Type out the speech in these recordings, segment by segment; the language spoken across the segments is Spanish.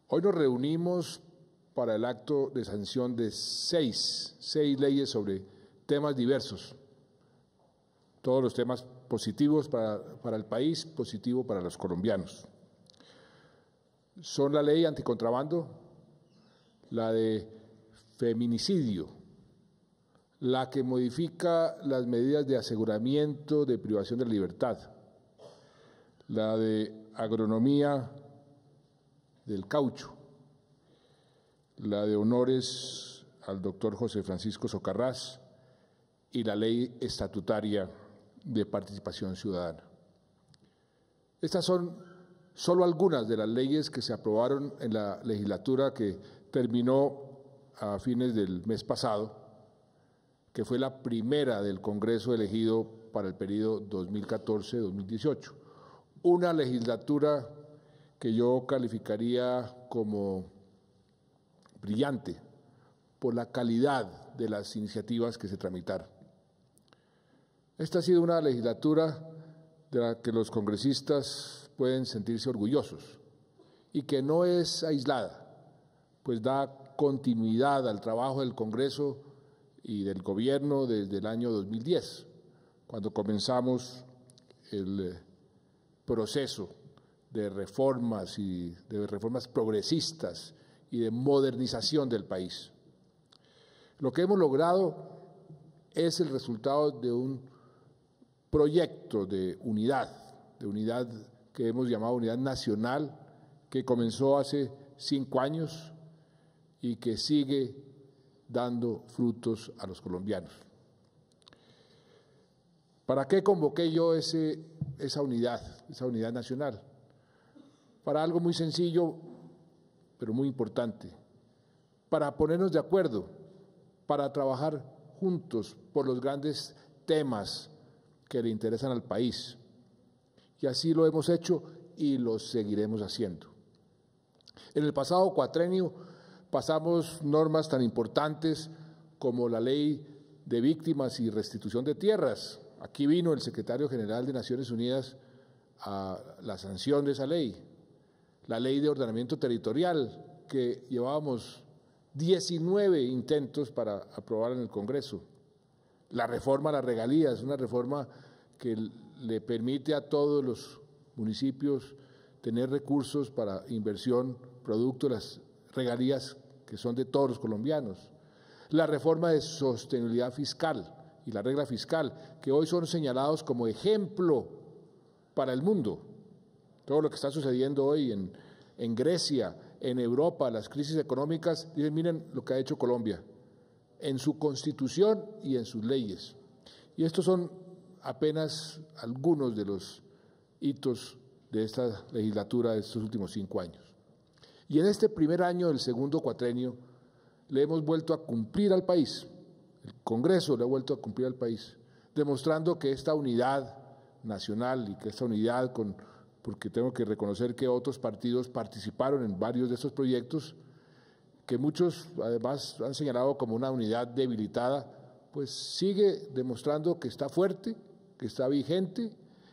Hoy nos reunimos para el acto de sanción de seis leyes sobre temas diversos. Todos los temas positivos para el país, positivo para los colombianos. Son la ley anticontrabando, la de feminicidio, la que modifica las medidas de aseguramiento de privación de libertad, la de agronomía del caucho, la de honores al doctor José Francisco Socarrás y la ley estatutaria de participación ciudadana. Estas son solo algunas de las leyes que se aprobaron en la legislatura que terminó a fines del mes pasado, que fue la primera del Congreso elegido para el periodo 2014-2018. Una legislatura que yo calificaría como brillante por la calidad de las iniciativas que se tramitaron. Esta ha sido una legislatura de la que los congresistas pueden sentirse orgullosos y que no es aislada, pues da continuidad al trabajo del Congreso y del Gobierno desde el año 2010, cuando comenzamos el proceso de reformas progresistas y de modernización del país. Lo que hemos logrado es el resultado de un proyecto de unidad que hemos llamado Unidad Nacional, que comenzó hace 5 años y que sigue dando frutos a los colombianos. ¿Para qué convoqué yo esa unidad nacional? Para algo muy sencillo, pero muy importante, para ponernos de acuerdo, para trabajar juntos por los grandes temas que le interesan al país. Y así lo hemos hecho y lo seguiremos haciendo. En el pasado cuatrenio pasamos normas tan importantes como la Ley de Víctimas y Restitución de Tierras. Aquí vino el secretario general de Naciones Unidas a la sanción de esa ley. La Ley de Ordenamiento Territorial, que llevábamos 19 intentos para aprobar en el Congreso. La reforma a las regalías, una reforma que le permite a todos los municipios tener recursos para inversión, producto de las regalías que son de todos los colombianos. La reforma de sostenibilidad fiscal y la regla fiscal, que hoy son señalados como ejemplo para el mundo. Todo lo que está sucediendo hoy en Grecia, en Europa, las crisis económicas, dicen, miren lo que ha hecho Colombia en su constitución y en sus leyes. Y estos son apenas algunos de los hitos de esta legislatura de estos últimos 5 años. Y en este primer año del segundo cuatrenio le hemos vuelto a cumplir al país, el Congreso le ha vuelto a cumplir al país, demostrando que esta unidad nacional y que esta unidad porque tengo que reconocer que otros partidos participaron en varios de estos proyectos, que muchos además han señalado como una unidad debilitada, pues sigue demostrando que está fuerte, que está vigente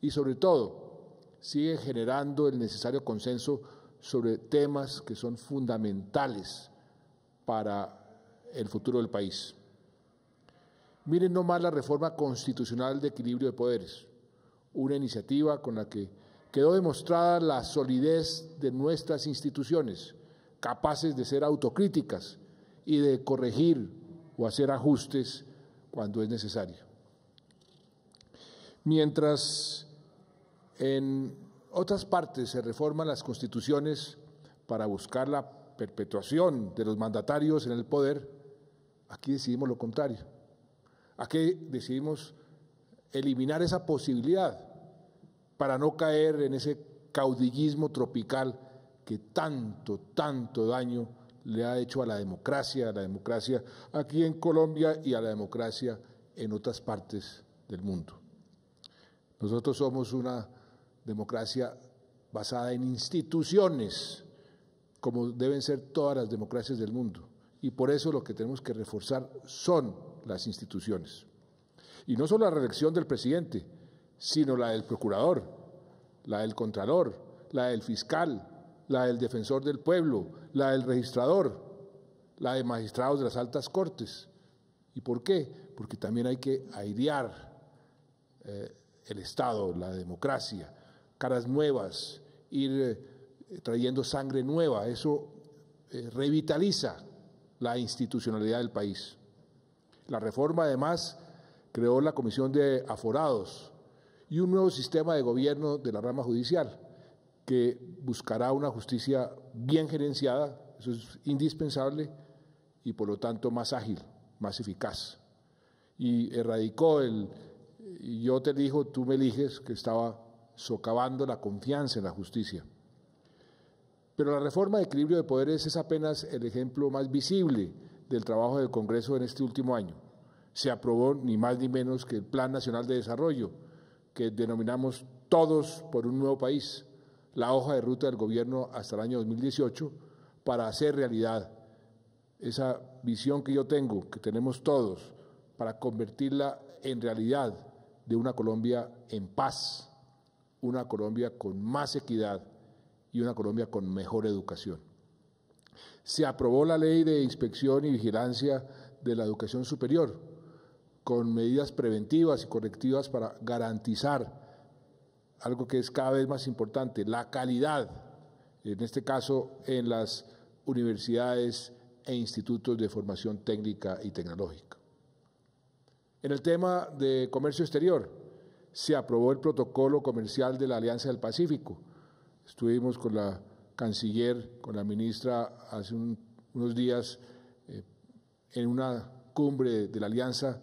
y sobre todo sigue generando el necesario consenso sobre temas que son fundamentales para el futuro del país. Miren nomás la reforma constitucional de equilibrio de poderes, una iniciativa con la que quedó demostrada la solidez de nuestras instituciones, capaces de ser autocríticas y de corregir o hacer ajustes cuando es necesario. Mientras en otras partes se reforman las constituciones para buscar la perpetuación de los mandatarios en el poder, aquí decidimos lo contrario. Aquí decidimos eliminar esa posibilidad para no caer en ese caudillismo tropical que tanto daño le ha hecho a la democracia aquí en Colombia y a la democracia en otras partes del mundo. Nosotros somos una democracia basada en instituciones, como deben ser todas las democracias del mundo, y por eso lo que tenemos que reforzar son las instituciones. Y no solo la reelección del presidente, sino la del procurador, la del contralor, la del fiscal, la del defensor del pueblo, la del registrador, la de magistrados de las altas cortes. ¿Y por qué? Porque también hay que airear el Estado, la democracia, caras nuevas, ir trayendo sangre nueva. Eso revitaliza la institucionalidad del país. La reforma, además, creó la Comisión de Aforados y un nuevo sistema de gobierno de la rama judicial que buscará una justicia bien gerenciada, eso es indispensable, y por lo tanto más ágil, más eficaz. Y erradicó y yo te elijo, tú me eliges, que estaba socavando la confianza en la justicia. Pero la reforma de equilibrio de poderes es apenas el ejemplo más visible del trabajo del Congreso en este último año. Se aprobó ni más ni menos que el Plan Nacional de Desarrollo, que denominamos Todos por un Nuevo País, la hoja de ruta del gobierno hasta el año 2018 para hacer realidad esa visión que yo tengo, que tenemos todos, para convertirla en realidad de una Colombia en paz, una Colombia con más equidad y una Colombia con mejor educación. Se aprobó la Ley de Inspección y Vigilancia de la Educación Superior, con medidas preventivas y correctivas para garantizar algo que es cada vez más importante, la calidad, en este caso en las universidades e institutos de formación técnica y tecnológica. En el tema de comercio exterior, se aprobó el protocolo comercial de la Alianza del Pacífico. Estuvimos con la canciller, con la ministra hace unos días en una cumbre de la Alianza.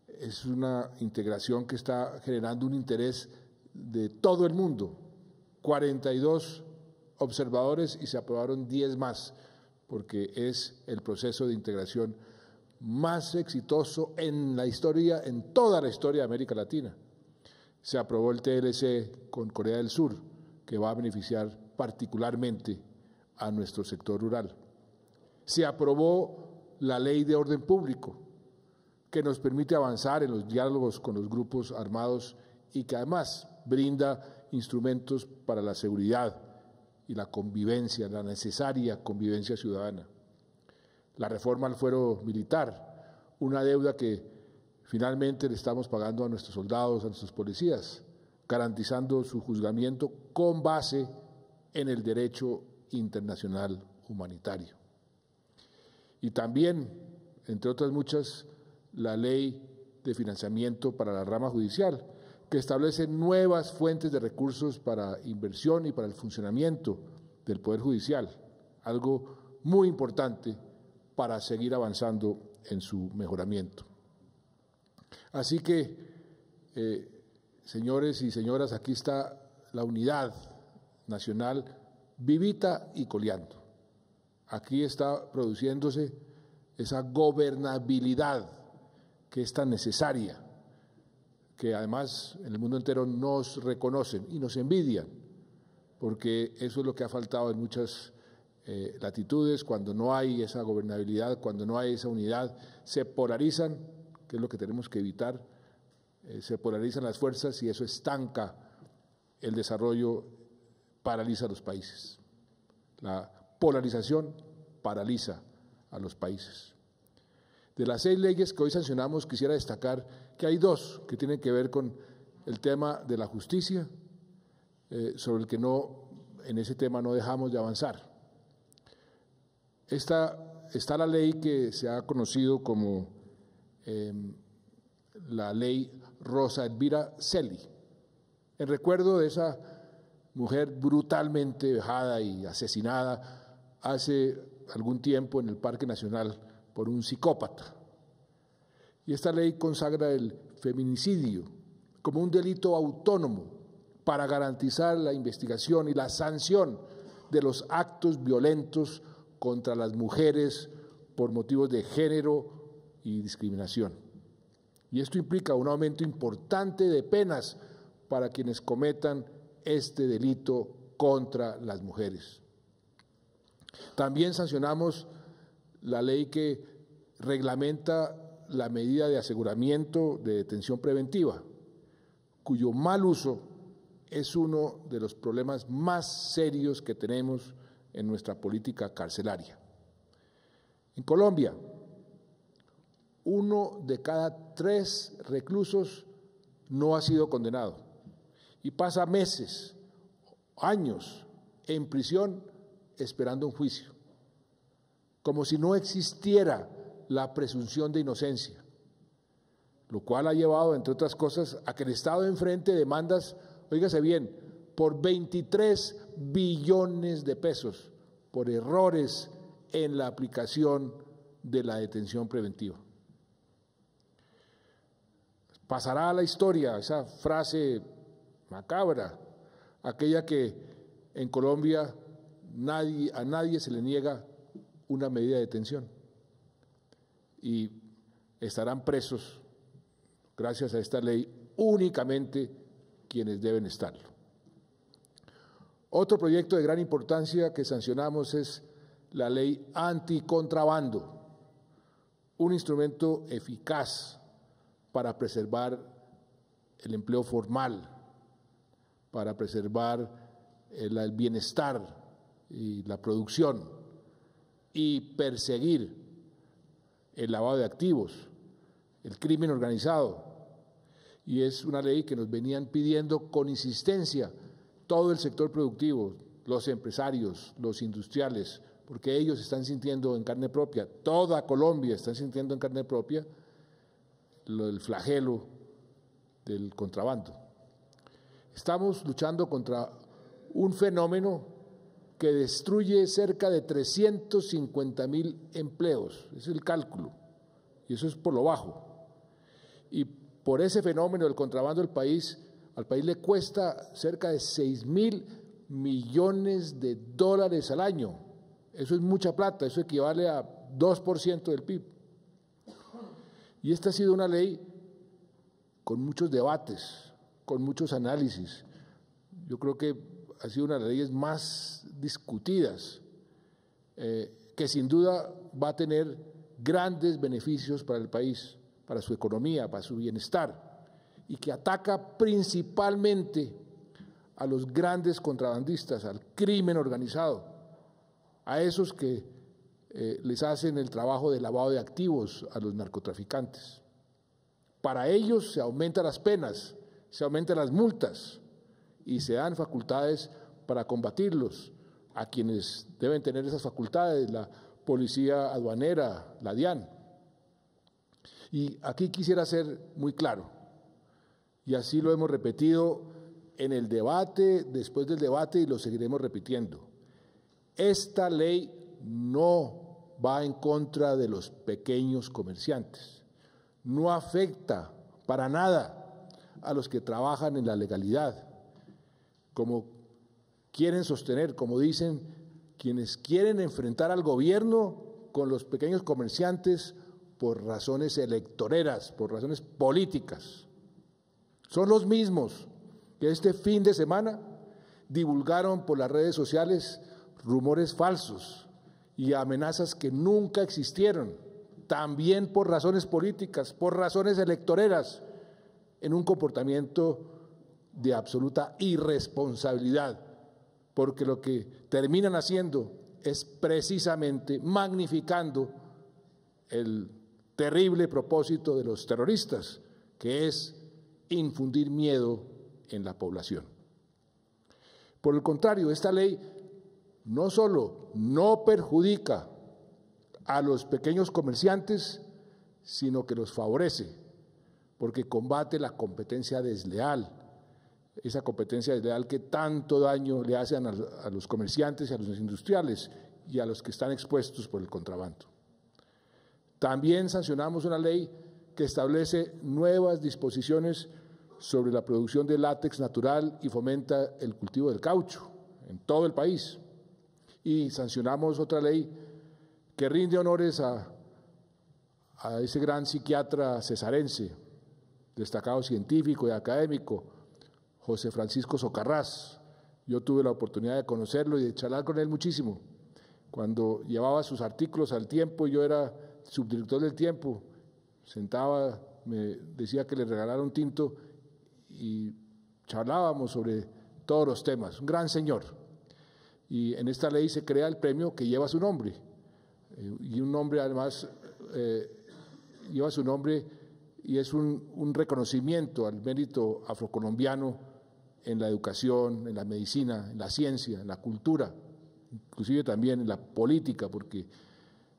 Es una integración que está generando un interés de todo el mundo. 42 observadores y se aprobaron 10 más, porque es el proceso de integración más exitoso en la historia, en toda la historia de América Latina. Se aprobó el TLC con Corea del Sur, que va a beneficiar particularmente a nuestro sector rural. Se aprobó la Ley de Orden Público, que nos permite avanzar en los diálogos con los grupos armados y que además brinda instrumentos para la seguridad y la convivencia, la necesaria convivencia ciudadana. La reforma al fuero militar, una deuda que finalmente le estamos pagando a nuestros soldados, a nuestros policías, garantizando su juzgamiento con base en el derecho internacional humanitario. Y también, entre otras muchas, la Ley de Financiamiento para la Rama Judicial, que establece nuevas fuentes de recursos para inversión y para el funcionamiento del Poder Judicial, algo muy importante para seguir avanzando en su mejoramiento. Así que, señores y señoras, aquí está la unidad nacional vivita y coleando. Aquí está produciéndose esa gobernabilidad que es tan necesaria, que además en el mundo entero nos reconocen y nos envidian, porque eso es lo que ha faltado en muchas latitudes. Cuando no hay esa gobernabilidad, cuando no hay esa unidad, se polarizan, que es lo que tenemos que evitar, se polarizan las fuerzas y eso estanca el desarrollo, paraliza a los países. La polarización paraliza a los países. De las 6 leyes que hoy sancionamos, quisiera destacar que hay 2 que tienen que ver con el tema de la justicia, sobre el que en ese tema no dejamos de avanzar. Está la ley que se ha conocido como la ley Rosa Elvira Celi, en recuerdo de esa mujer brutalmente vejada y asesinada hace algún tiempo en el Parque Nacional por un psicópata. Y esta ley consagra el feminicidio como un delito autónomo para garantizar la investigación y la sanción de los actos violentos contra las mujeres por motivos de género y discriminación. Y esto implica un aumento importante de penas para quienes cometan este delito contra las mujeres. También sancionamos la ley que reglamenta la medida de aseguramiento de detención preventiva, cuyo mal uso es uno de los problemas más serios que tenemos en nuestra política carcelaria. En Colombia, 1 de cada 3 reclusos no ha sido condenado y pasa meses, años en prisión esperando un juicio, como si no existiera la presunción de inocencia, lo cual ha llevado, entre otras cosas, a que el Estado enfrente demandas, óigase bien, por 23 billones de pesos por errores en la aplicación de la detención preventiva. Pasará a la historia esa frase macabra, aquella que en Colombia a nadie se le niega una medida de detención y estarán presos, gracias a esta ley, únicamente quienes deben estarlo. Otro proyecto de gran importancia que sancionamos es la ley anticontrabando, un instrumento eficaz para preservar el empleo formal, para preservar el bienestar y la producción y perseguir el lavado de activos, el crimen organizado. Y es una ley que nos venían pidiendo con insistencia todo el sector productivo, los empresarios, los industriales, porque ellos están sintiendo en carne propia, toda Colombia está sintiendo en carne propia el flagelo del contrabando. Estamos luchando contra un fenómeno que destruye cerca de 350.000 empleos, ese es el cálculo, y eso es por lo bajo. Y por ese fenómeno del contrabando al país le cuesta cerca de 6.000 millones de dólares al año. Eso es mucha plata, eso equivale a 2% del PIB. Y esta ha sido una ley con muchos debates, con muchos análisis. Yo creo que ha sido una de las leyes más discutidas, que sin duda va a tener grandes beneficios para el país, para su economía, para su bienestar, y que ataca principalmente a los grandes contrabandistas, al crimen organizado, a esos que les hacen el trabajo de lavado de activos a los narcotraficantes. Para ellos se aumentan las penas, se aumentan las multas y se dan facultades para combatirlos a quienes deben tener esas facultades, la policía aduanera, la DIAN. Y aquí quisiera ser muy claro, y así lo hemos repetido en el debate, después del debate, y lo seguiremos repitiendo. Esta ley no va en contra de los pequeños comerciantes, no afecta para nada a los que trabajan en la legalidad, como quieren sostener, como dicen quienes quieren enfrentar al gobierno con los pequeños comerciantes por razones electoreras, por razones políticas. Son los mismos que este fin de semana divulgaron por las redes sociales rumores falsos y amenazas que nunca existieron, también por razones políticas, por razones electoreras, en un comportamiento de absoluta irresponsabilidad, porque lo que terminan haciendo es precisamente magnificando el terrible propósito de los terroristas, que es infundir miedo en la población. Por el contrario, esta ley no solo no perjudica a los pequeños comerciantes, sino que los favorece, porque combate la competencia desleal, esa competencia desleal que tanto daño le hacen a los comerciantes y a los industriales y a los que están expuestos por el contrabando. También sancionamos una ley que establece nuevas disposiciones sobre la producción de látex natural y fomenta el cultivo del caucho en todo el país. Y sancionamos otra ley que rinde honores a ese gran psiquiatra cesarense, destacado científico y académico, José Francisco Socarrás. Yo tuve la oportunidad de conocerlo y de charlar con él muchísimo. Cuando llevaba sus artículos al Tiempo, yo era subdirector del Tiempo, sentaba, me decía que le regalara un tinto y charlábamos sobre todos los temas. Un gran señor. Y en esta ley se crea el premio que lleva su nombre. Y un nombre además lleva su nombre y es un reconocimiento al mérito afrocolombiano en la educación, en la medicina, en la ciencia, en la cultura, inclusive también en la política, porque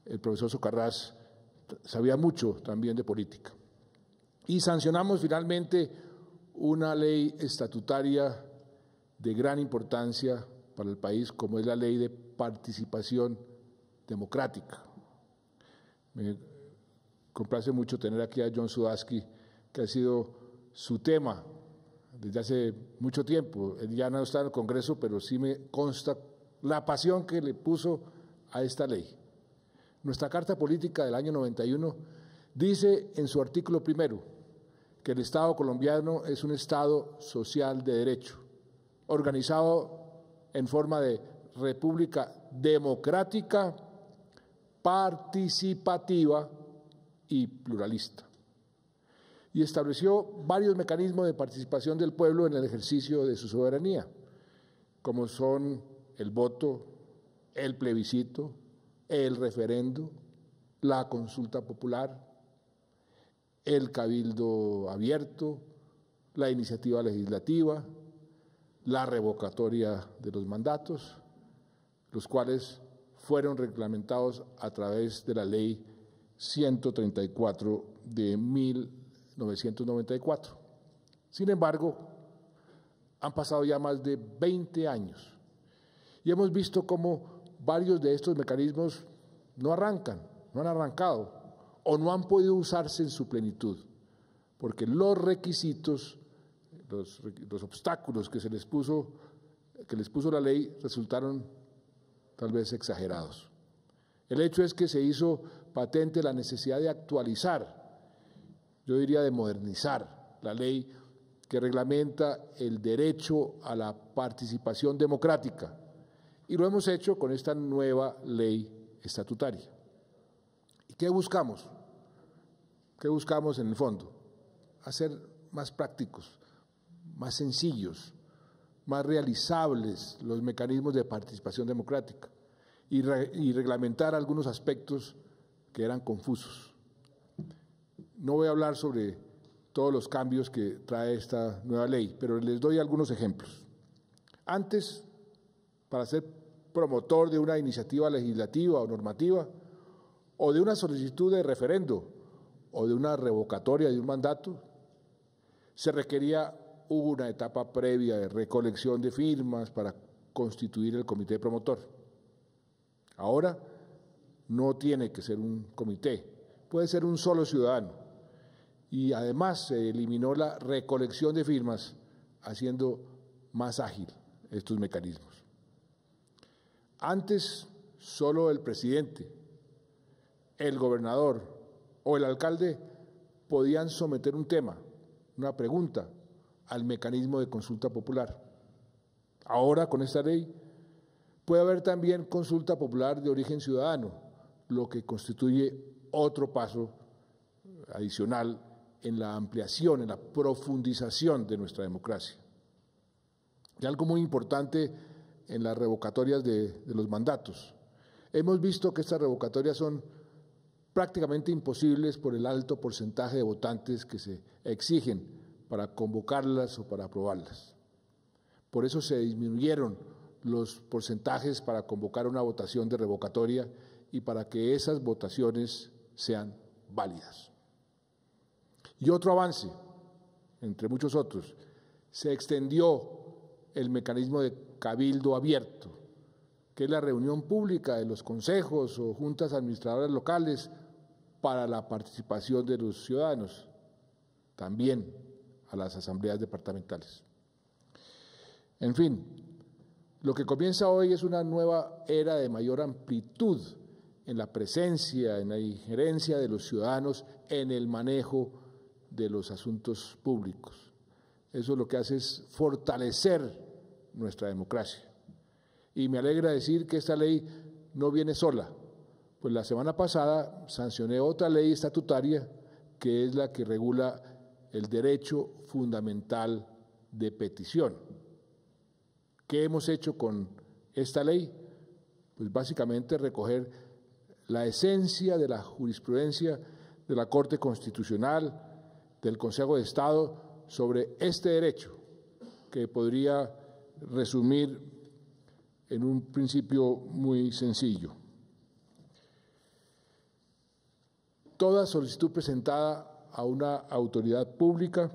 el profesor Socarrás sabía mucho también de política. Y sancionamos finalmente una ley estatutaria de gran importancia para el país, como es la Ley de Participación Democrática. Me complace mucho tener aquí a John Sudaski, que ha sido su tema desde hace mucho tiempo. Él ya no está en el Congreso, pero sí me consta la pasión que le puso a esta ley. Nuestra Carta Política del año 91 dice en su artículo primero que el Estado colombiano es un Estado social de derecho, organizado en forma de república democrática, participativa y pluralista. Y estableció varios mecanismos de participación del pueblo en el ejercicio de su soberanía, como son el voto, el plebiscito, el referendo, la consulta popular, el cabildo abierto, la iniciativa legislativa, la revocatoria de los mandatos, los cuales fueron reglamentados a través de la Ley 134 de 1994. Sin embargo, han pasado ya más de 20 años y hemos visto cómo varios de estos mecanismos no arrancan, no han arrancado o no han podido usarse en su plenitud, porque los requisitos, los obstáculos que les puso la ley resultaron tal vez exagerados. El hecho es que se hizo patente la necesidad de actualizar, yo diría de modernizar la ley que reglamenta el derecho a la participación democrática, y lo hemos hecho con esta nueva ley estatutaria. ¿Y qué buscamos? ¿Qué buscamos en el fondo? Hacer más prácticos, más sencillos, más realizables los mecanismos de participación democrática y reglamentar algunos aspectos que eran confusos. No voy a hablar sobre todos los cambios que trae esta nueva ley, pero les doy algunos ejemplos. Antes, para ser promotor de una iniciativa legislativa o normativa, o de una solicitud de referendo, o de una revocatoria de un mandato, se requería una etapa previa de recolección de firmas para constituir el comité promotor. Ahora no tiene que ser un comité, puede ser un solo ciudadano. Y además se eliminó la recolección de firmas, haciendo más ágil estos mecanismos. Antes, solo el presidente, el gobernador o el alcalde podían someter un tema, una pregunta, al mecanismo de consulta popular. Ahora, con esta ley, puede haber también consulta popular de origen ciudadano, lo que constituye otro paso adicional en la ampliación, en la profundización de nuestra democracia. Y algo muy importante en las revocatorias de los mandatos. Hemos visto que estas revocatorias son prácticamente imposibles por el alto porcentaje de votantes que se exigen para convocarlas o para aprobarlas. Por eso se disminuyeron los porcentajes para convocar una votación de revocatoria y para que esas votaciones sean válidas. Y otro avance, entre muchos otros, se extendió el mecanismo de cabildo abierto, que es la reunión pública de los consejos o juntas administradoras locales para la participación de los ciudadanos, también a las asambleas departamentales. En fin, lo que comienza hoy es una nueva era de mayor amplitud en la presencia, en la injerencia de los ciudadanos en el manejo de los asuntos públicos. Eso lo que hace es fortalecer nuestra democracia. Y me alegra decir que esta ley no viene sola, pues la semana pasada sancioné otra ley estatutaria que es la que regula el derecho fundamental de petición. ¿Qué hemos hecho con esta ley? Pues básicamente recoger la esencia de la jurisprudencia de la Corte Constitucional, del Consejo de Estado, sobre este derecho, que podría resumir en un principio muy sencillo. Toda solicitud presentada a una autoridad pública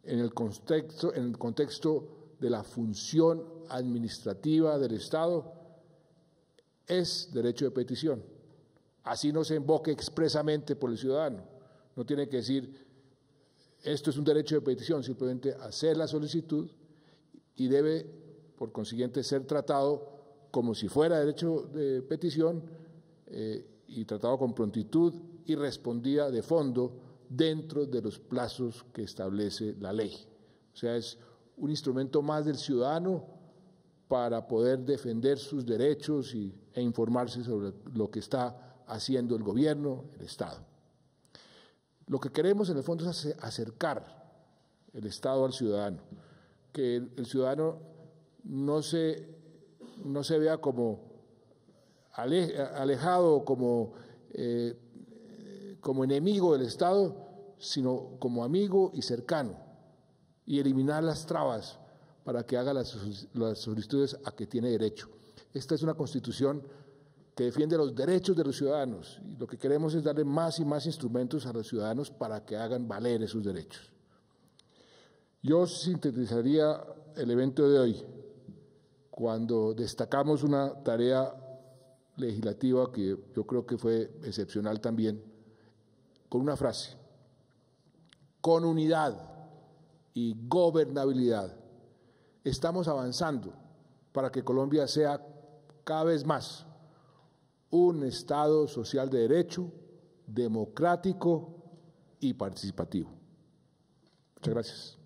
en el contexto de la función administrativa del Estado es derecho de petición. Así no se invoque expresamente por el ciudadano. No tiene que decir, esto es un derecho de petición, simplemente hacer la solicitud y debe, por consiguiente, ser tratado como si fuera derecho de petición y tratado con prontitud y respondida de fondo dentro de los plazos que establece la ley. O sea, es un instrumento más del ciudadano para poder defender sus derechos e informarse sobre lo que está haciendo el gobierno, el Estado. Lo que queremos en el fondo es acercar el Estado al ciudadano, que el ciudadano no se vea como alejado, como enemigo del Estado, sino como amigo y cercano, y eliminar las trabas para que haga las solicitudes a que tiene derecho. Esta es una Constitución que defiende los derechos de los ciudadanos y lo que queremos es darle más y más instrumentos a los ciudadanos para que hagan valer esos derechos. Yo sintetizaría el evento de hoy cuando destacamos una tarea legislativa que yo creo que fue excepcional también, con una frase: con unidad y gobernabilidad estamos avanzando para que Colombia sea cada vez más un Estado social de derecho, democrático y participativo. Muchas gracias.